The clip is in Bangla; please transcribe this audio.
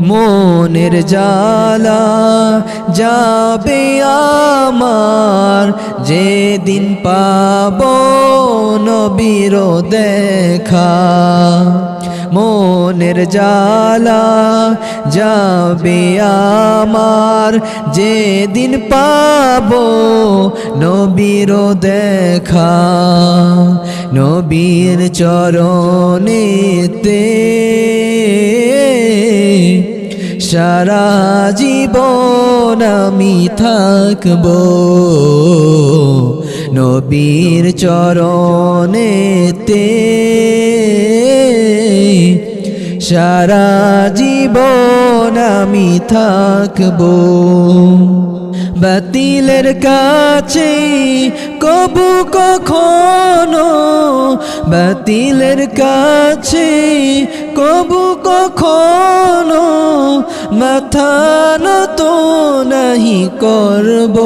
মনের জ্বালা যাবে আমার, যেদিন পাবো নবীর দেখা। মনের জ্বালা যাবে আমার, যেদিন পাবো নবীর দেখা। নবীর চরণেতে সারা জীবন আমি থাকবো, নবীর চরণেতে সারা জীবন আমি থাকবো। বাতিলের কাছে কবু কখনো, বাতিলের কাছে কবু কখনো মাথা নত নাহি করব।